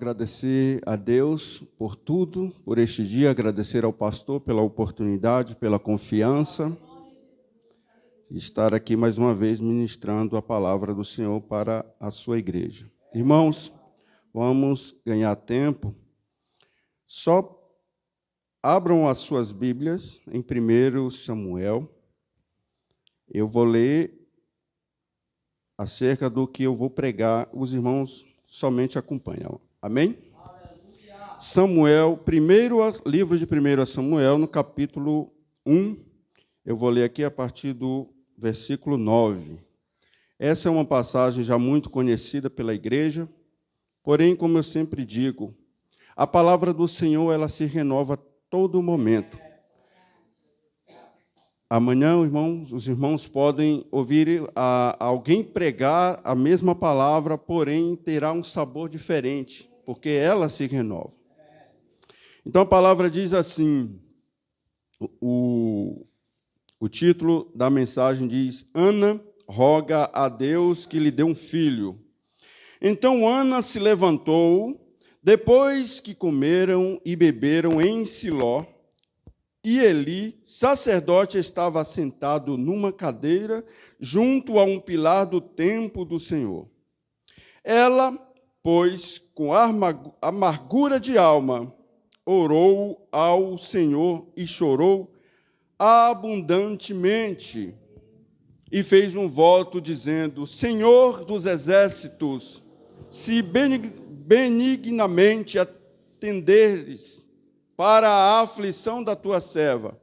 agradecer a Deus por tudo, por este dia, agradecer ao pastor pela oportunidade, pela confiança de estar aqui mais uma vez ministrando a palavra do Senhor para a sua igreja. Irmãos, vamos ganhar tempo. Só abram as suas Bíblias em 1 Samuel. Eu vou ler acerca do que eu vou pregar, os irmãos somente acompanham. Amém? Aleluia. Samuel, livro de 1 Samuel, no capítulo 1, eu vou ler aqui a partir do versículo 9. Essa é uma passagem já muito conhecida pela igreja, porém, como eu sempre digo, a palavra do Senhor, ela se renova a todo momento. Amanhã, os irmãos podem ouvir alguém pregar a mesma palavra, porém terá um sabor diferente, porque ela se renova. Então a palavra diz assim, o título da mensagem diz: Ana roga a Deus que lhe dê um filho. Então Ana se levantou, depois que comeram e beberam em Siló, e Eli, sacerdote, estava sentado numa cadeira junto a um pilar do templo do Senhor. Ela, pois, com amargura de alma, orou ao Senhor e chorou abundantemente. E fez um voto dizendo: Senhor dos exércitos, se benignamente atenderes para a aflição da tua serva,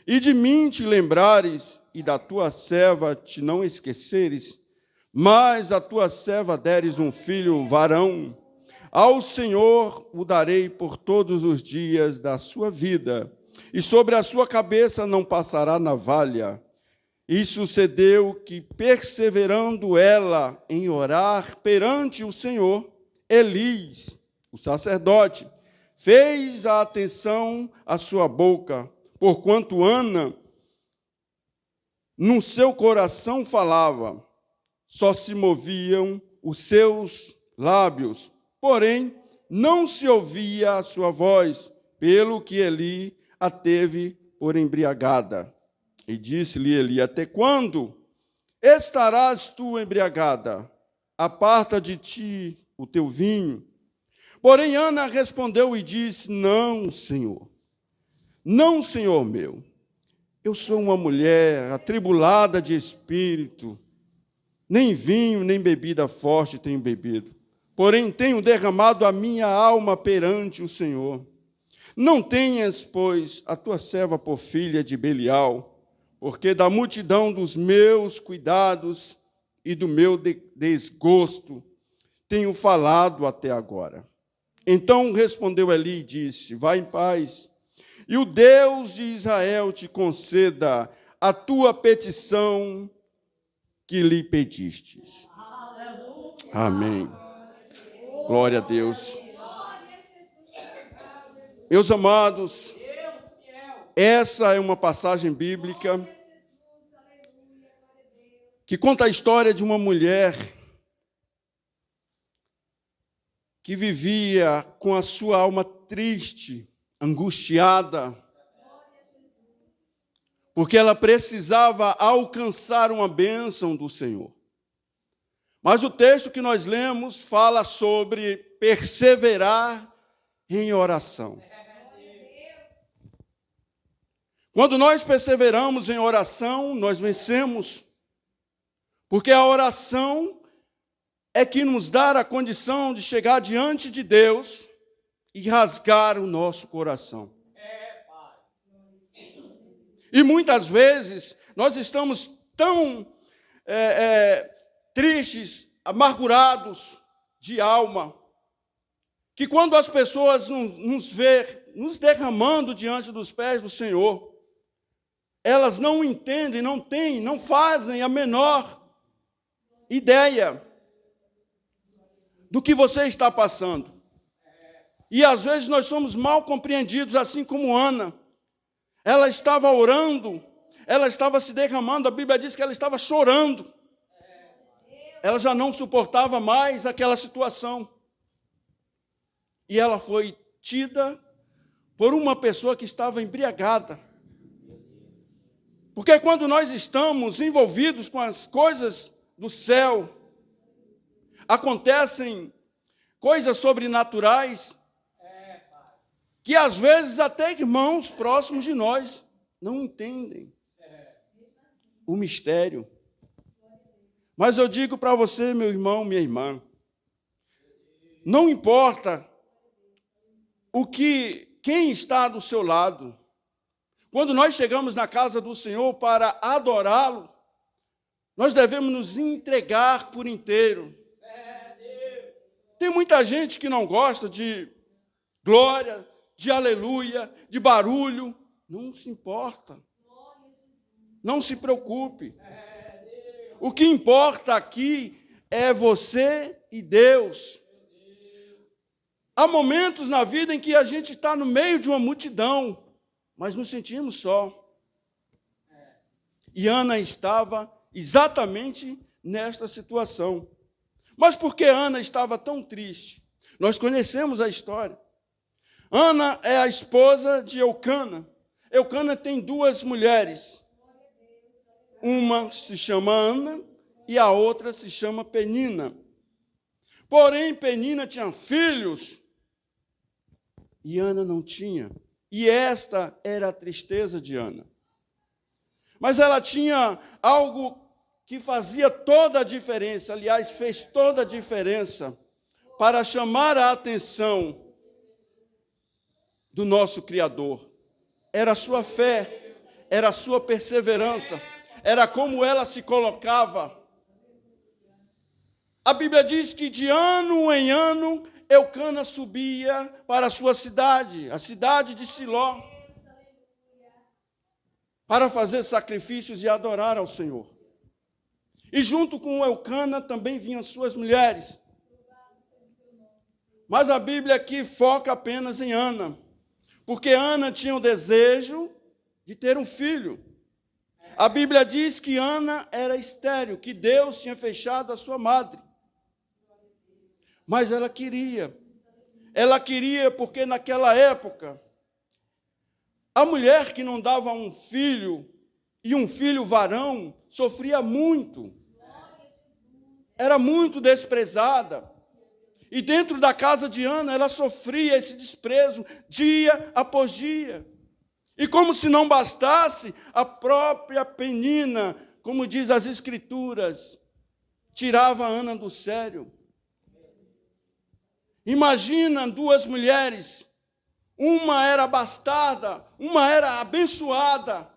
e de mim te lembrares, e da tua serva te não esqueceres, mas a tua serva deres um filho varão, ao Senhor o darei por todos os dias da sua vida, e sobre a sua cabeça não passará navalha. E sucedeu que, perseverando ela em orar perante o Senhor, Elis, o sacerdote, fez a atenção à sua boca, porquanto Ana, no seu coração falava, só se moviam os seus lábios, porém não se ouvia a sua voz, pelo que Eli a teve por embriagada. E disse-lhe Eli: até quando estarás tu embriagada? Aparta de ti o teu vinho. Porém, Ana respondeu e disse: não, Senhor meu, eu sou uma mulher atribulada de espírito, nem vinho, nem bebida forte tenho bebido, porém tenho derramado a minha alma perante o Senhor. Não tenhas, pois, a tua serva por filha de Belial, porque da multidão dos meus cuidados e do meu desgosto tenho falado até agora. Então respondeu Eli e disse: vai em paz, e o Deus de Israel te conceda a tua petição que lhe pedistes. Aleluia. Amém. Glória a Deus. Meus amados, essa é uma passagem bíblica que conta a história de uma mulher que vivia com a sua alma triste, angustiada, porque ela precisava alcançar uma bênção do Senhor. Mas o texto que nós lemos fala sobre perseverar em oração. Quando nós perseveramos em oração, nós vencemos, porque a oração é que nos dá a condição de chegar diante de Deus e rasgar o nosso coração. E muitas vezes nós estamos tão tristes, amargurados de alma, que quando as pessoas nos vê nos derramando diante dos pés do Senhor, elas não entendem, não fazem a menor ideia do que você está passando. E às vezes nós somos mal compreendidos, assim como Ana. Ela estava orando, ela estava se derramando, a Bíblia diz que ela estava chorando. Ela já não suportava mais aquela situação. e ela foi tida por uma pessoa que estava embriagada. Porque quando nós estamos envolvidos com as coisas do céu, acontecem coisas sobrenaturais que às vezes até irmãos próximos de nós não entendem o mistério. Mas eu digo para você, meu irmão, minha irmã, não importa quem está do seu lado. Quando nós chegamos na casa do Senhor para adorá-lo, nós devemos nos entregar por inteiro. Tem muita gente que não gosta de glória, de aleluia, de barulho. Não se importa. Não se preocupe. O que importa aqui é você e Deus. Há momentos na vida em que a gente está no meio de uma multidão, mas nos sentimos só. E Ana estava exatamente nesta situação. Mas por que Ana estava tão triste? Nós conhecemos a história. Ana é a esposa de Eucana. Eucana tem duas mulheres. Uma se chama Ana e a outra se chama Penina. Porém, Penina tinha filhos e Ana não tinha. E esta era a tristeza de Ana. Mas ela tinha algo que fazia toda a diferença, aliás, fez toda a diferença para chamar a atenção do nosso Criador. Era a sua fé, era a sua perseverança, era como ela se colocava. A Bíblia diz que de ano em ano, Eucana subia para a sua cidade, a cidade de Siló, para fazer sacrifícios e adorar ao Senhor. E junto com Eucana também vinham suas mulheres. Mas a Bíblia aqui foca apenas em Ana, porque Ana tinha o desejo de ter um filho. A Bíblia diz que Ana era estéril, que Deus tinha fechado a sua madre. Mas ela queria porque naquela época, a mulher que não dava um filho, e um filho varão, sofria muito. Era muito desprezada. E dentro da casa de Ana, ela sofria esse desprezo dia após dia. E como se não bastasse, a própria Penina, como diz as Escrituras, tirava Ana do sério. Imagina duas mulheres, uma era bastarda, uma era abençoada,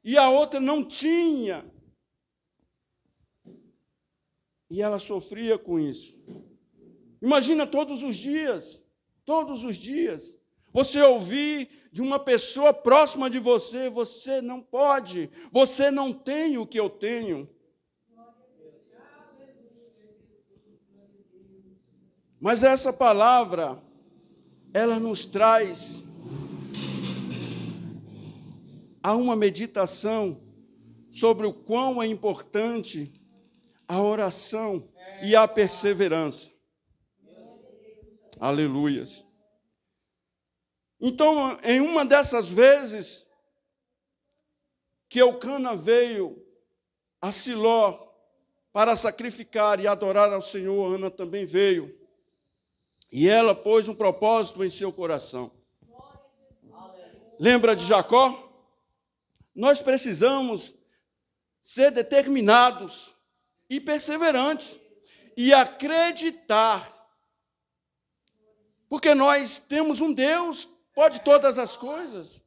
e a outra não tinha. E ela sofria com isso. Imagina todos os dias, você ouvir de uma pessoa próxima de você, você não pode, você não tem o que eu tenho. Mas essa palavra, ela nos traz a uma meditação sobre o quão é importante a oração e a perseverança. Aleluias. Então, em uma dessas vezes que Eucana veio a Siló para sacrificar e adorar ao Senhor, Ana também veio. E ela pôs um propósito em seu coração. Lembra de Jacó? Nós precisamos ser determinados e perseverantes e acreditar. Porque nós temos um Deus que pode todas as coisas.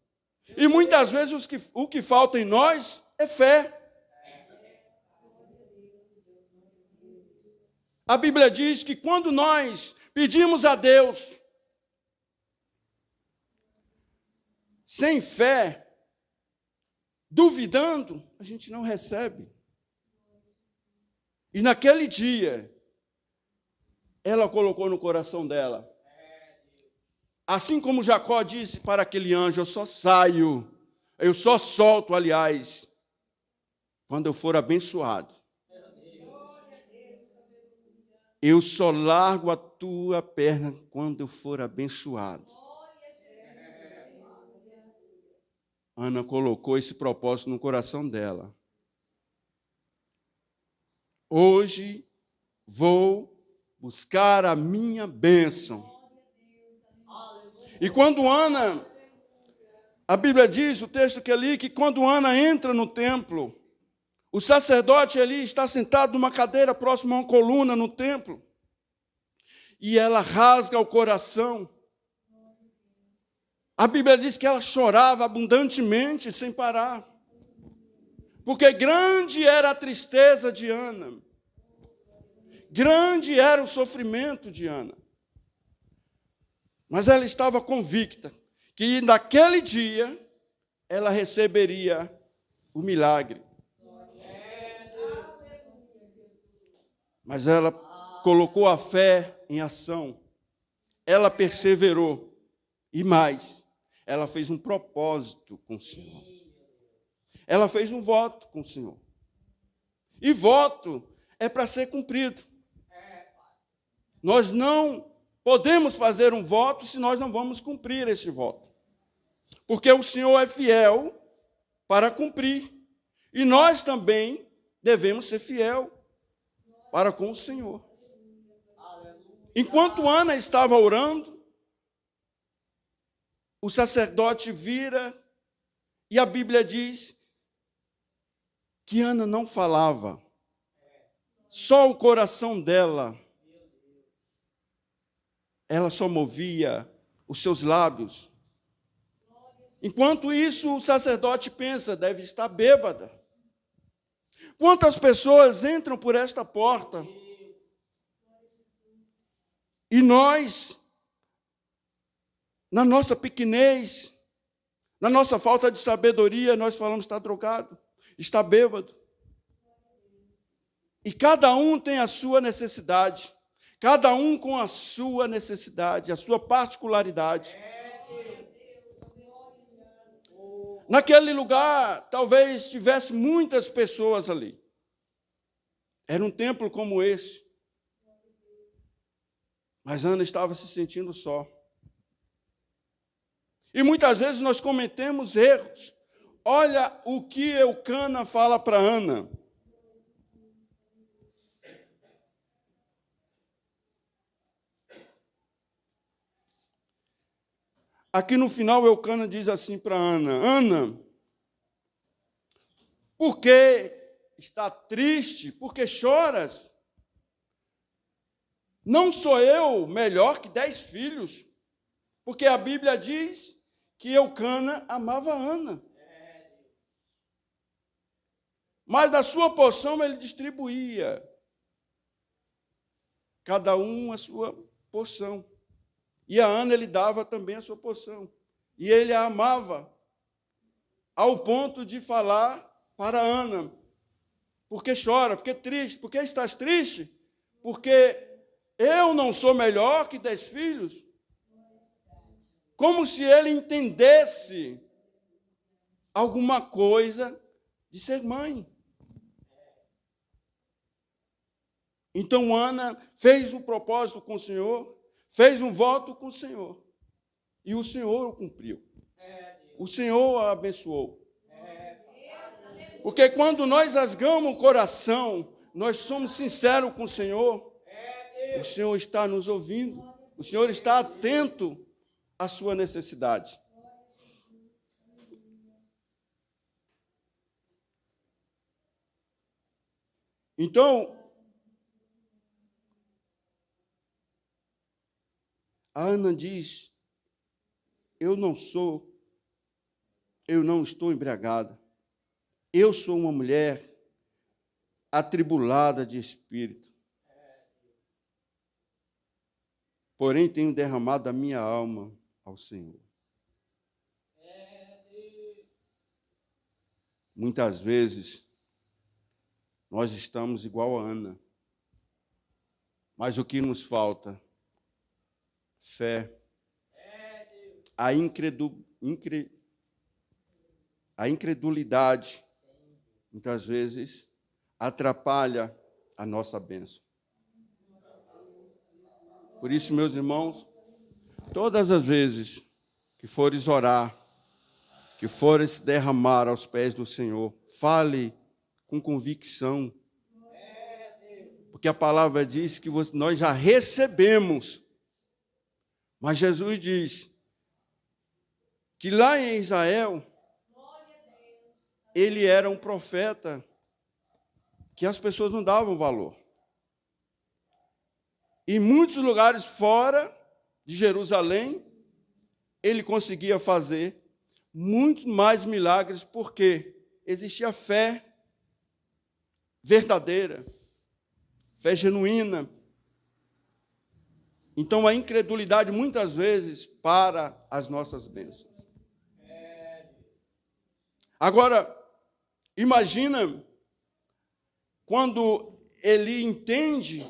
E muitas vezes o que falta em nós é fé. A Bíblia diz que quando nós pedimos a Deus sem fé, duvidando, a gente não recebe. E naquele dia, ela colocou no coração dela, assim como Jacó disse para aquele anjo, eu só solto, aliás, quando eu for abençoado. Eu só largo a tua perna quando eu for abençoado. Ana colocou esse propósito no coração dela. Hoje vou buscar a minha bênção. E quando Ana, a Bíblia diz, o texto que eu li, que quando Ana entra no templo, o sacerdote ali está sentado numa cadeira próxima a uma coluna no templo, e ela rasga o coração. A Bíblia diz que ela chorava abundantemente, sem parar, porque grande era a tristeza de Ana, grande era o sofrimento de Ana. Mas ela estava convicta que naquele dia ela receberia o milagre. Mas ela colocou a fé em ação, ela perseverou, e mais, ela fez um propósito com o Senhor. Ela fez um voto com o Senhor. E voto é para ser cumprido. Nós não podemos fazer um voto se nós não vamos cumprir esse voto. Porque o Senhor é fiel para cumprir. E nós também devemos ser fiel para com o Senhor. Enquanto Ana estava orando, o sacerdote vira e a Bíblia diz que Ana não falava. Só o coração dela, ela só movia os seus lábios. Enquanto isso, o sacerdote pensa, deve estar bêbada. Quantas pessoas entram por esta porta e nós, na nossa pequenez, na nossa falta de sabedoria, nós falamos, está drogado, está bêbado. E cada um tem a sua necessidade, cada um com a sua necessidade, a sua particularidade. Naquele lugar, talvez tivesse muitas pessoas ali. Era um templo como esse. Mas Ana estava se sentindo só. E muitas vezes nós cometemos erros. Olha o que Eucana fala para Ana. Aqui no final, Eucana diz assim para Ana: Ana, por que está triste? Por que choras? Não sou eu melhor que 10 filhos? Porque a Bíblia diz que Eucana amava Ana. Mas da sua porção ele distribuía. Cada um a sua porção. E a Ana ele dava também a sua porção. E ele a amava, ao ponto de falar para Ana: por que chora? Por que triste? Por que estás triste? Porque eu não sou melhor que 10 filhos? Como se ele entendesse alguma coisa de ser mãe. Então Ana fez um propósito com o Senhor, fez um voto com o Senhor. E o Senhor o cumpriu. O Senhor a abençoou. Porque quando nós rasgamos o coração, nós somos sinceros com o Senhor está nos ouvindo. O Senhor está atento à sua necessidade. Então, a Ana diz: eu não estou embriagada. Eu sou uma mulher atribulada de espírito. Porém, tenho derramado a minha alma ao Senhor. Muitas vezes, nós estamos igual a Ana. Mas o que nos falta? Fé. A incredulidade, muitas vezes, atrapalha a nossa bênção. Por isso, meus irmãos, todas as vezes que fores orar, que fores derramar aos pés do Senhor, fale com convicção. Porque a palavra diz que nós já recebemos. Mas Jesus diz que lá em Israel, ele era um profeta que as pessoas não davam valor. Em muitos lugares fora de Jerusalém, ele conseguia fazer muito mais milagres, porque existia fé verdadeira, fé genuína. Então, a incredulidade, muitas vezes, para as nossas bênçãos. Agora, imagina quando ele entende,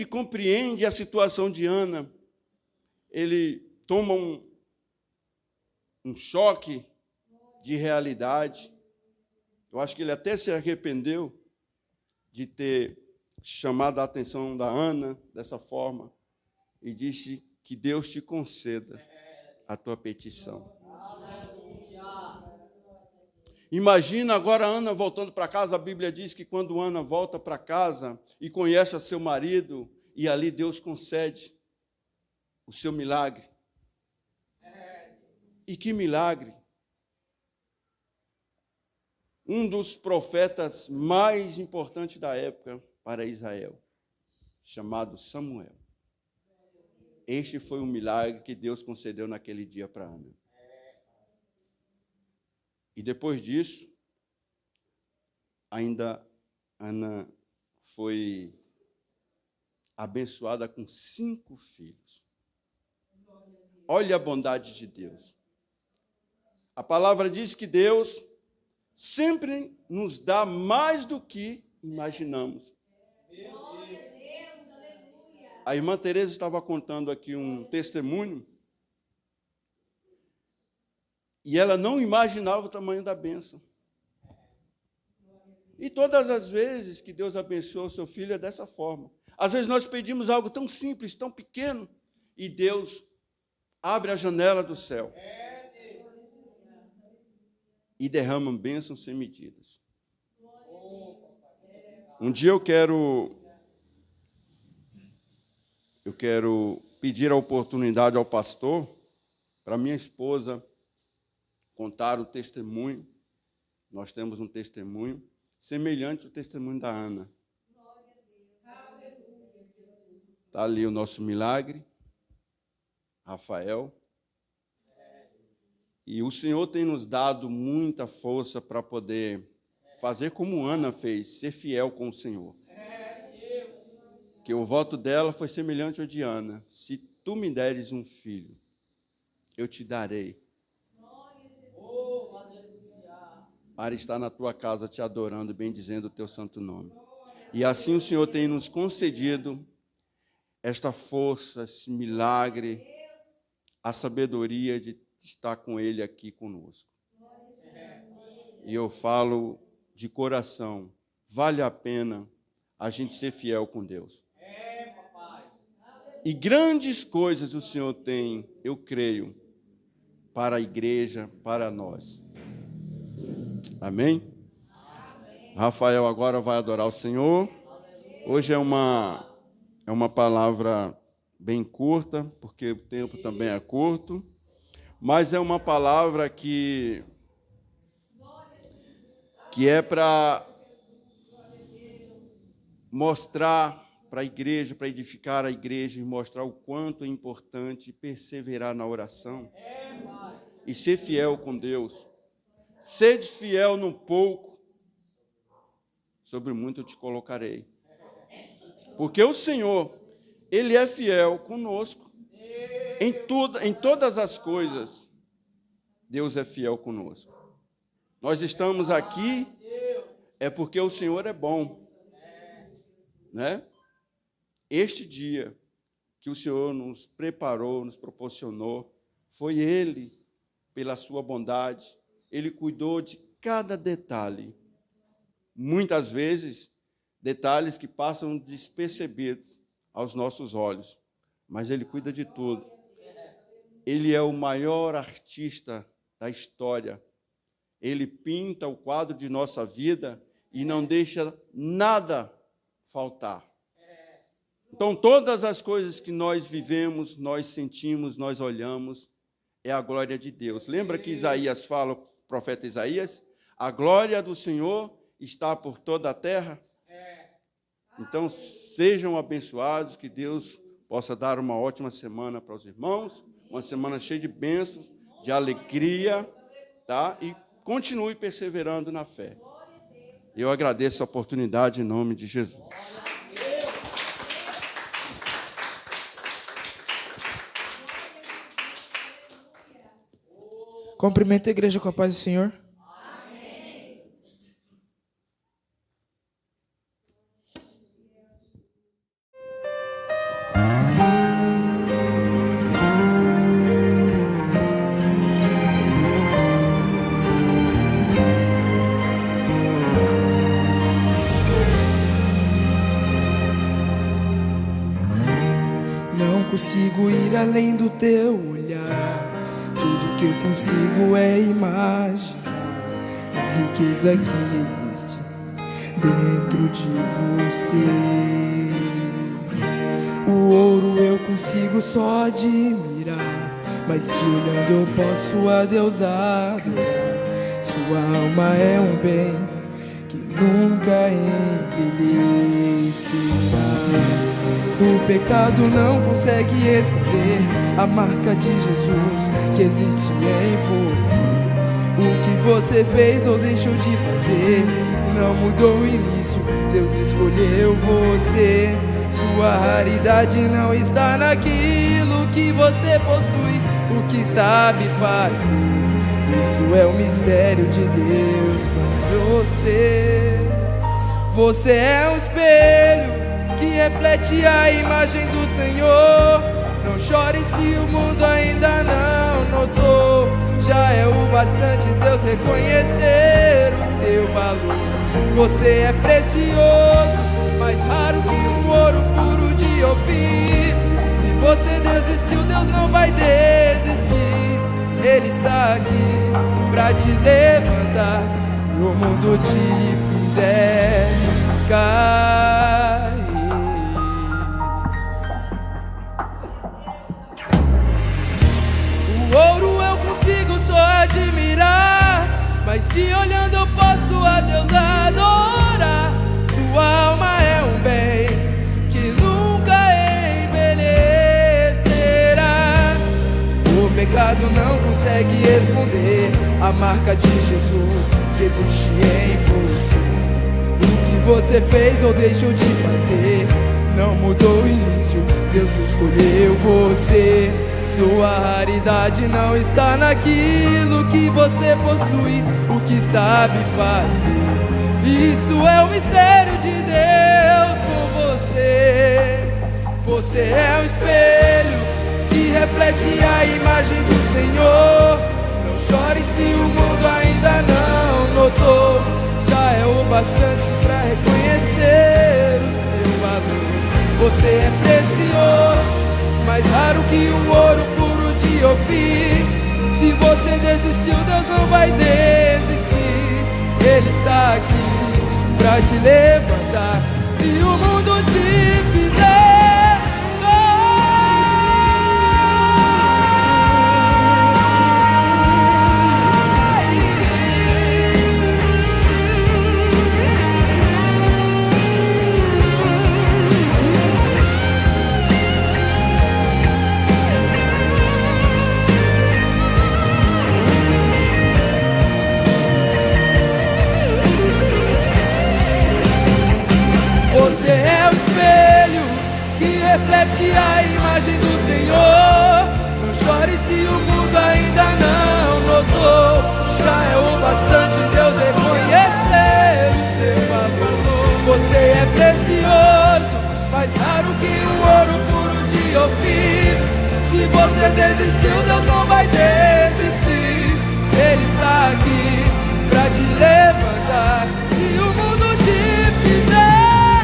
compreende a situação de Ana, ele toma um choque de realidade. Eu acho que ele até se arrependeu de ter chamado a atenção da Ana dessa forma e disse que Deus te conceda a tua petição. Imagina agora Ana voltando para casa. A Bíblia diz que quando Ana volta para casa e conhece a seu marido, e ali Deus concede o seu milagre. E que milagre! Um dos profetas mais importantes da época para Israel, chamado Samuel. Este foi um milagre que Deus concedeu naquele dia para Ana. E depois disso, ainda Ana foi abençoada com 5 filhos. Olha a bondade de Deus. A palavra diz que Deus sempre nos dá mais do que imaginamos. A irmã Teresa estava contando aqui um testemunho e ela não imaginava o tamanho da bênção. E todas as vezes que Deus abençoa o seu filho é dessa forma. Às vezes nós pedimos algo tão simples, tão pequeno, e Deus abre a janela do céu e derrama bênçãos sem medidas. Um dia eu quero pedir a oportunidade ao pastor para minha esposa contar o testemunho. Nós temos um testemunho semelhante ao testemunho da Ana. Está ali o nosso milagre, Rafael. E o Senhor tem nos dado muita força para poder fazer como Ana fez, ser fiel com o Senhor. Que o voto dela foi semelhante ao de Ana. Se tu me deres um filho, eu te darei para estar na tua casa te adorando e bendizendo o teu santo nome. E assim o Senhor tem nos concedido esta força, esse milagre, a sabedoria de estar com Ele aqui conosco. E eu falo de coração, vale a pena a gente ser fiel com Deus. E grandes coisas o Senhor tem, eu creio, para a igreja, para nós. Amém? Rafael agora vai adorar o Senhor. Hoje é uma palavra bem curta, porque o tempo também é curto, mas é uma palavra que é para mostrar para a igreja, para edificar a igreja e mostrar o quanto é importante perseverar na oração e ser fiel com Deus. Sede fiel no pouco, sobre muito eu te colocarei. Porque o Senhor, Ele é fiel conosco. Em todas as coisas, Deus é fiel conosco. Nós estamos aqui, é porque o Senhor é bom. Né? Este dia que o Senhor nos preparou, nos proporcionou, foi Ele, pela sua bondade, Ele cuidou de cada detalhe. Muitas vezes, detalhes que passam despercebidos aos nossos olhos, mas Ele cuida de tudo. Ele é o maior artista da história. Ele pinta o quadro de nossa vida e não deixa nada faltar. Então, todas as coisas que nós vivemos, nós sentimos, nós olhamos, é a glória de Deus. Lembra que Isaías fala, o profeta Isaías? A glória do Senhor está por toda a terra. Então, sejam abençoados, que Deus possa dar uma ótima semana para os irmãos, uma semana cheia de bênçãos, de alegria, tá? E continue perseverando na fé. Eu agradeço a oportunidade em nome de Jesus. Cumprimento a igreja com a paz do Senhor. Não consigo ir além do teu olhar. Tudo que eu consigo é imaginar a riqueza que existe dentro de você. O ouro eu consigo só admirar, mas te olhando eu posso a Deus adorar. Sua alma é um bem que nunca envelhecerá. O pecado não consegue esconder a marca de Jesus que existe em você. O que você fez ou deixou de fazer não mudou o início, Deus escolheu você. Sua raridade não está naquilo que você possui, o que sabe fazer. Isso é o mistério de Deus com você. Você é um espelho que reflete a imagem do Senhor. Não chore se o mundo ainda não notou. Já é o bastante Deus reconhecer o seu valor. Você é precioso, mais raro que um ouro puro de Ofir. Se você desistiu, Deus não vai desistir. Ele está aqui pra te levantar se o mundo te fizer cair. O ouro eu consigo só admirar, mas te olhando eu posso a Deus adorar. Sua alma é um bem que nunca envelhecerá. O pecado não consegue esconder a marca de Jesus que existe em você. O que você fez ou deixou de fazer não mudou o início, Deus escolheu você. Sua raridade não está naquilo que você possui, o que sabe fazer. Isso é o mistério de Deus com você. Você é um espelho que reflete a imagem do Senhor. Não chore se o mundo ainda não notou. Já é o bastante para reconhecer o seu valor. Você é precioso, mais raro que um ouro puro de Ofir. Se você desistiu, Deus não vai desistir. Ele está aqui pra te levantar se o mundo te fizer Você é o espelho que reflete a imagem do Senhor. Não chore se o mundo ainda não notou. Já é o bastante Deus reconhecer o seu valor. Você é precioso, mais raro que um ouro puro de Ofir. Se você desistiu, Deus não vai desistir. Ele está aqui pra te levantar se o mundo te fizer.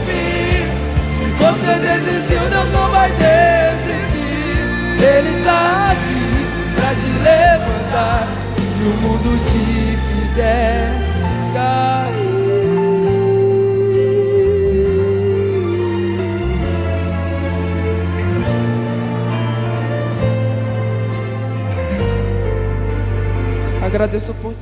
fim. Se você desistiu, Deus não vai desistir. Ele está aqui pra te levantar. Se o mundo te fizer cair. Agradeço por